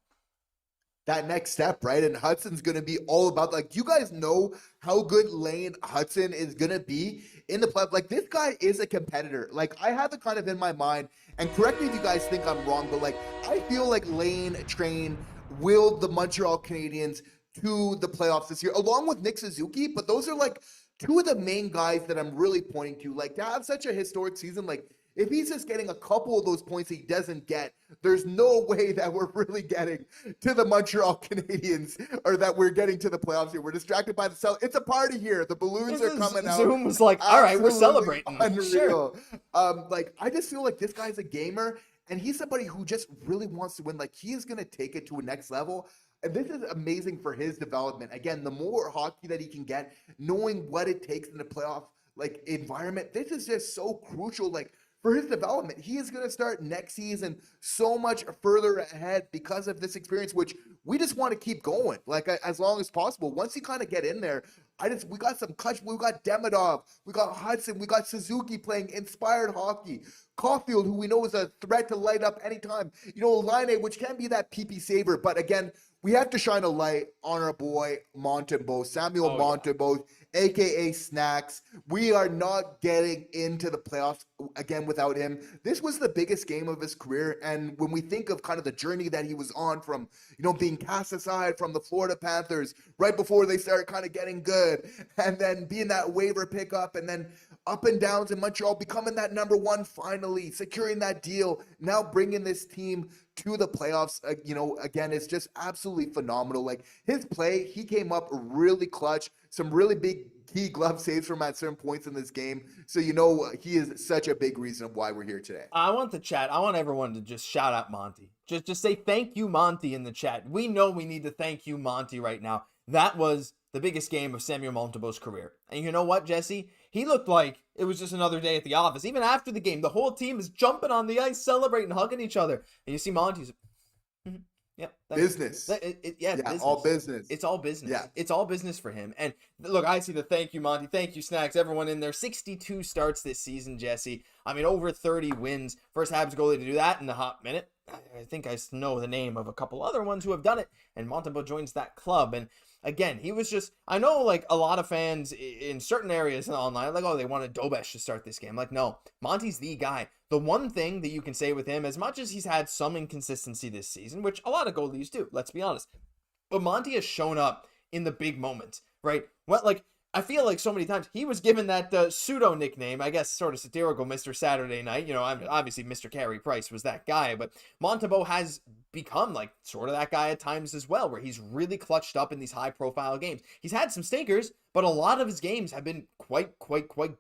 That next step, right? And Hudson's going to be all about, like, you guys know how good Lane Hutson is going to be in the play. Like, this guy is a competitor. Like, I have it kind of in my mind, and correct me if you guys think I'm wrong, but, like, I feel like Lane Train willed the Montreal Canadiens to the playoffs this year, along with Nick Suzuki, but those are, like, two of the main guys that I'm really pointing to. Like, to have such a historic season, like, if he's just getting a couple of those points he doesn't get, there's no way that we're really getting to the Montreal Canadiens or that we're getting to the playoffs here. We're distracted by the cell. It's a party here. The balloons are coming out. Zoom was like, all right, we're celebrating. Unreal. Sure. Like, I just feel like this guy's a gamer, and he's somebody who just really wants to win. Like, he is going to take it to a next level. And this is amazing for his development. Again, the more hockey that he can get, knowing what it takes in the playoff, like, environment, this is just so crucial. Like, for his development, he is going to start next season so much further ahead because of this experience, which we just want to keep going, like, as long as possible. Once you kind of get in there, we got some clutch. We got Demidov, we got Hudson, we got Suzuki playing inspired hockey. Caufield, who we know is a threat to light up anytime. You know, Line, which can be that PP saver, but again, we have to shine a light on our boy Montembeault, Samuel Montembeault, aka Snacks. We are not getting into the playoffs again without him. This was the biggest game of his career, and when we think of kind of the journey that he was on from, you know, being cast aside from the Florida Panthers right before they started kind of getting good, and then being that waiver pickup, and then up and downs in Montreal, becoming that number one finally, securing that deal, now bringing this team to the playoffs, you know, again, it's just absolutely phenomenal. Like, his play, he came up really clutch, some really big key glove saves from at certain points in this game. So, you know, he is such a big reason of why we're here today. I want the chat. I want everyone to just shout out Monty. Just say thank you, Monty, in the chat. We know we need to thank you, Monty, right now. That was the biggest game of Samuel Montembeault's career. And you know what, Jesse? He looked like it was just another day at the office. Even after the game, the whole team is jumping on the ice, celebrating, hugging each other. And you see Monty's, yeah, business. Business. All business. It's all business. Yeah. It's all business for him. And look, I see the thank you, Monty. Thank you, Snacks. Everyone in there. 62 starts this season, Jesse. I mean, over 30 wins. First Habs goalie to do that in a hot minute. I think I know the name of a couple other ones who have done it. And Montembeault joins that club. And again, he was just, I know, like, a lot of fans in certain areas online, like, oh, they wanted Dobesh to start this game. Like, no, Monty's the guy. The one thing that you can say with him, as much as he's had some inconsistency this season, which a lot of goalies do, let's be honest, but Monty has shown up in the big moments, right? What, like, I feel like so many times he was given that pseudo nickname, I guess, sort of satirical, Mr. Saturday Night. You know, obviously Mr. Carey Price was that guy, but Montembeault has become like sort of that guy at times as well, where he's really clutched up in these high profile games. He's had some stinkers, but a lot of his games have been quite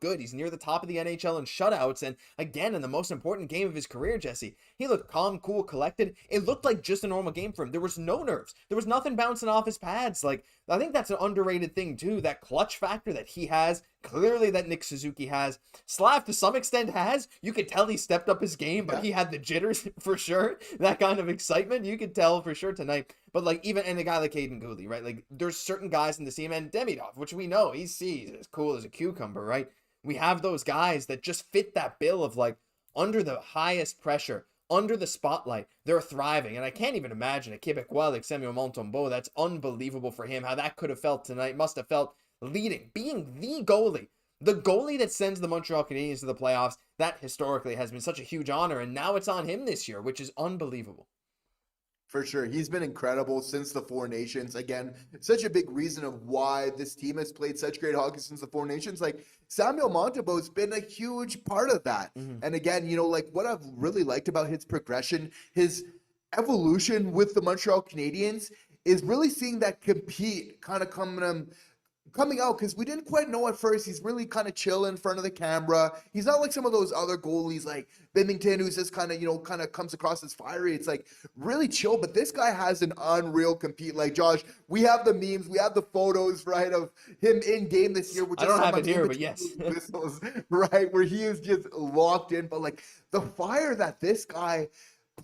good. He's near the top of the NHL in shutouts. And again, in the most important game of his career, Jesse, he looked calm, cool, collected. It looked like just a normal game for him. There was no nerves. There was nothing bouncing off his pads. Like, I think that's an underrated thing too, that clutch factor that he has, clearly that Nick Suzuki has. Slav to some extent has. You could tell he stepped up his game, but he had the jitters for sure. That kind of excitement, you could tell for sure tonight. But like, even in a guy like Cayden Guhle, right? Like, there's certain guys in the team, and Demidov, which we know he's as cool as a cucumber, right? We have those guys that just fit that bill of like, under the highest pressure, under the spotlight, they're thriving. And I can't even imagine a Québécois like Samuel Montembeault. That's unbelievable for him. How that could have felt tonight. Must have felt leading, being the goalie that sends the Montreal Canadiens to the playoffs. That historically has been such a huge honor. And now it's on him this year, which is unbelievable. For sure. He's been incredible since the Four Nations. Again, such a big reason of why this team has played such great hockey since the Four Nations. Like, Samuel Montembeault's been a huge part of that. And again, you know, like, what I've really liked about his progression, his evolution with the Montreal Canadiens, is really seeing that compete kind of coming out, because we didn't quite know at first. He's really kind of chill in front of the camera. He's not like some of those other goalies like Binnington, who's just kind of comes across as fiery. It's like really chill, but this guy has an unreal compete. Like, Josh, we have the memes, we have the photos, right, of him in game this year, which I don't have it here, but yes. Whistles, right, where he is just locked in. But like the fire that this guy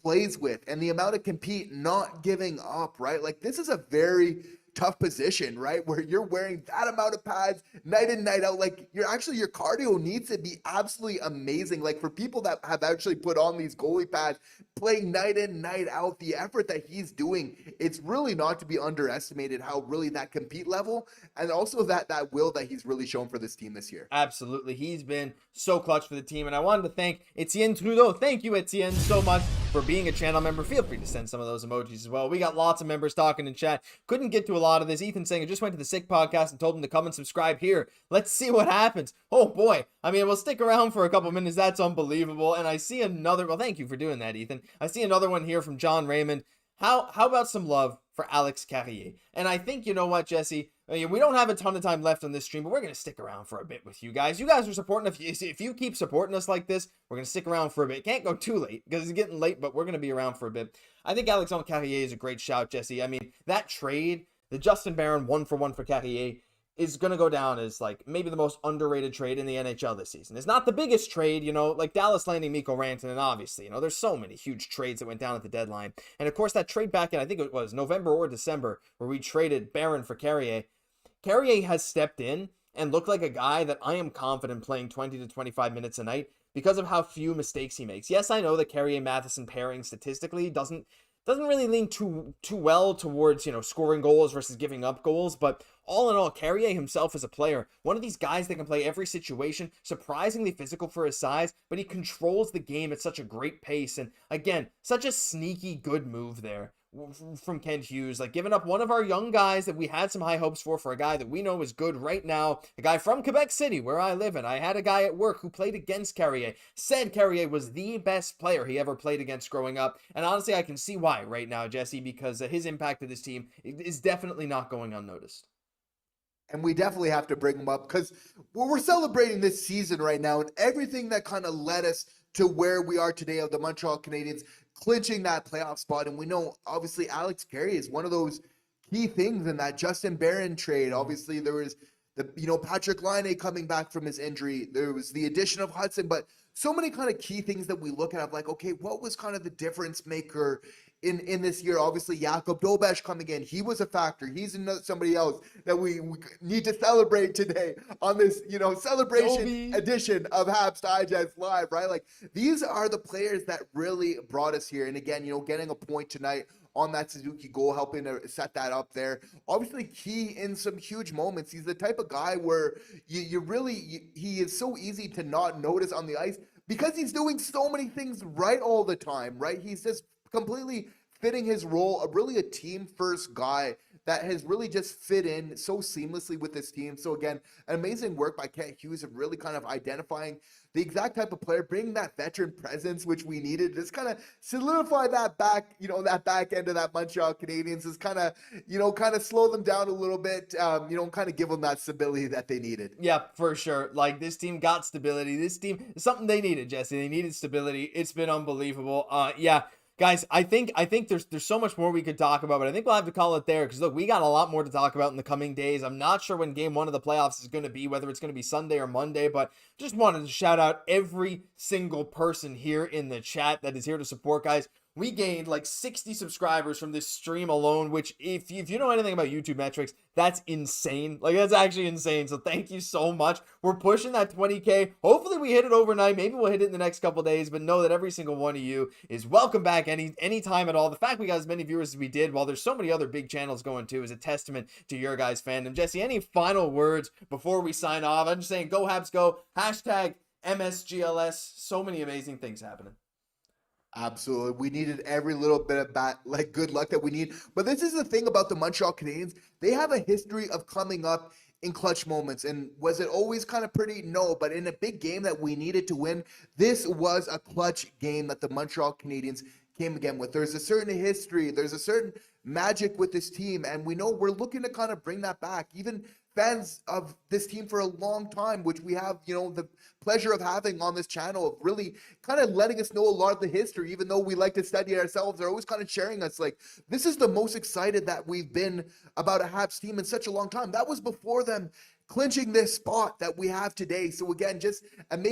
plays with and the amount of compete, not giving up, right? Like, this is a very tough position, right? Where you're wearing that amount of pads night in, night out. Like, your cardio needs to be absolutely amazing. Like, for people that have actually put on these goalie pads, playing night in, night out, the effort that he's doing, it's really not to be underestimated how really that compete level, and also that will that he's really shown for this team this year. Absolutely. He's been so clutch for the team. And I wanted to thank Etienne Trudeau. Thank you, Etienne, so much for being a channel member. Feel free to send some of those emojis as well. We got lots of members talking in chat. Couldn't get to a lot of this. Ethan saying, I just went to the Sick podcast and told him to come and subscribe here. Let's see what happens. Oh boy. I mean, we'll stick around for a couple minutes. That's unbelievable. And I see another, well, thank you for doing that, Ethan. I see another one here from John Raymond. How about some love for Alex Carrier? And I think, you know what, Jesse, we don't have a ton of time left on this stream, but we're going to stick around for a bit with you guys. You guys are supporting. If you keep supporting us like this, we're going to stick around for a bit. Can't go too late because it's getting late, but we're going to be around for a bit. I think Alexandre Carrier is a great shout, Jesse. I mean, that trade, the Justin Barron 1-for-1 for Carrier, is going to go down as like maybe the most underrated trade in the NHL this season. It's not the biggest trade, you know, like Dallas landing Mikko Rantanen, obviously, you know, there's so many huge trades that went down at the deadline. And of course, that trade back in, I think it was November or December, where we traded Barron for Carrier. Carrier has stepped in and looked like a guy that I am confident playing 20 to 25 minutes a night because of how few mistakes he makes. Yes, I know the Carrier-Matheson pairing statistically doesn't really lean too well towards, you know, scoring goals versus giving up goals, but all in all, Carrier himself as a player, one of these guys that can play every situation, surprisingly physical for his size, but he controls the game at such a great pace, and again, such a sneaky good move there from Kent Hughes, like giving up one of our young guys that we had some high hopes for a guy that we know is good right now, a guy from Quebec City where I live, and I had a guy at work who played against Carrier, said Carrier was the best player he ever played against growing up, and honestly I can see why right now, Jesse, because his impact to this team is definitely not going unnoticed. And we definitely have to bring him up because we're celebrating this season right now and everything that kind of led us to where we are today of the Montreal Canadiens clinching that playoff spot. And we know, obviously, Alex Carrier is one of those key things in that Justin Barron trade. Obviously, there was Patrick Laine coming back from his injury. There was the addition of Hudson, but so many kind of key things that we look at of like, okay, what was kind of the difference maker in this year? Obviously, Jakub Dobeš coming in, he was a factor. He's somebody else that we need to celebrate today on this, celebration edition of Habs Digest Live, right? Like, these are the players that really brought us here. And again, getting a point tonight on that Suzuki goal, helping to set that up there. Obviously key in some huge moments. He's the type of guy where he is so easy to not notice on the ice because he's doing so many things right all the time, right? He's just completely fitting his role, really a team-first guy that has really just fit in so seamlessly with this team. So again, an amazing work by Kent Hughes of really kind of identifying the exact type of player, bringing that veteran presence which we needed, just kind of solidify that back, that back end of that Montreal Canadiens, is kind of slow them down a little bit, kind of give them that stability that they needed. Yeah, for sure. Like, this team got stability. This team, something they needed, Jesse. They needed stability. It's been unbelievable. Yeah. Guys, I think there's so much more we could talk about, but I think we'll have to call it there because, look, we got a lot more to talk about in the coming days. I'm not sure when game 1 of the playoffs is going to be, whether it's going to be Sunday or Monday, but just wanted to shout out every single person here in the chat that is here to support, guys. we gained like 60 subscribers from this stream alone, which if you know anything about YouTube metrics, that's insane. Like, that's actually insane. So thank you so much. We're pushing that 20K. Hopefully we hit it overnight. Maybe we'll hit it in the next couple days, but know that every single one of you is welcome back anytime at all. The fact we got as many viewers as we did, while there's so many other big channels going too, is a testament to your guys' fandom. Jesse, any final words before we sign off? I'm just saying, go Habs go. Hashtag MSGLS. So many amazing things happening. Absolutely. We needed every little bit of good luck that we need. But this is the thing about the Montreal Canadiens. They have a history of coming up in clutch moments. And was it always kind of pretty? No. But in a big game that we needed to win, this was a clutch game that the Montreal Canadiens came again with. There's a certain history. There's a certain magic with this team. And we know we're looking to kind of bring that back. Even fans of this team for a long time, which we have, the pleasure of having on this channel, of really kind of letting us know a lot of the history, even though we like to study it ourselves. They're always kind of sharing us like, this is the most excited that we've been about a Habs team in such a long time. That was before them clinching this spot that we have today. So again, just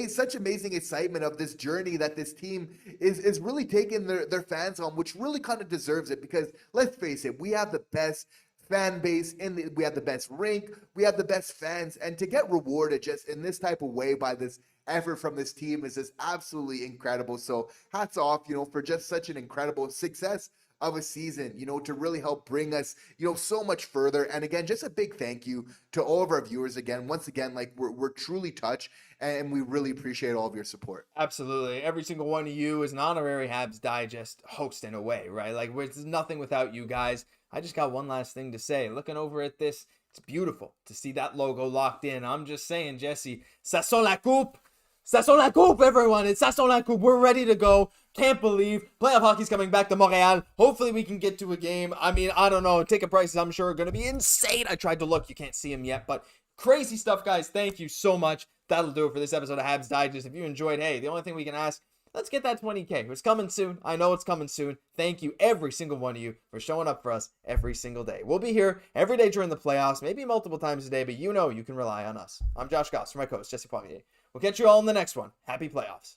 such amazing excitement of this journey that this team is really taking their fans on, which really kind of deserves it, because let's face it, we have the best fan base, we have the best rink, we have the best fans, and to get rewarded just in this type of way by this effort from this team is just absolutely incredible. So hats off, for just such an incredible success of a season, to really help bring us, so much further. And again, just a big thank you to all of our viewers again. Once again, like we're truly touched, and we really appreciate all of your support. Absolutely. Every single one of you is an honorary Habs Digest host in a way, right? Like, it's nothing without you guys. I just got one last thing to say. Looking over at this, it's beautiful to see that logo locked in. I'm just saying, Jesse, ça sent la coupe. Ça sent la coupe, everyone. It's ça sent la coupe. We're ready to go. Can't believe playoff hockey's coming back to Montreal. Hopefully we can get to a game. I mean, I don't know. Ticket prices, I'm sure, are going to be insane. I tried to look. You can't see them yet, but crazy stuff, guys. Thank you so much. That'll do it for this episode of Habs Digest. If you enjoyed, hey, the only thing we can ask, let's get that 20K. It's coming soon. I know it's coming soon. Thank you, every single one of you, for showing up for us every single day. We'll be here every day during the playoffs, maybe multiple times a day, but you can rely on us. I'm Josh Gosse, for my co-host, Jesse Poirier. We'll catch you all in the next one. Happy playoffs.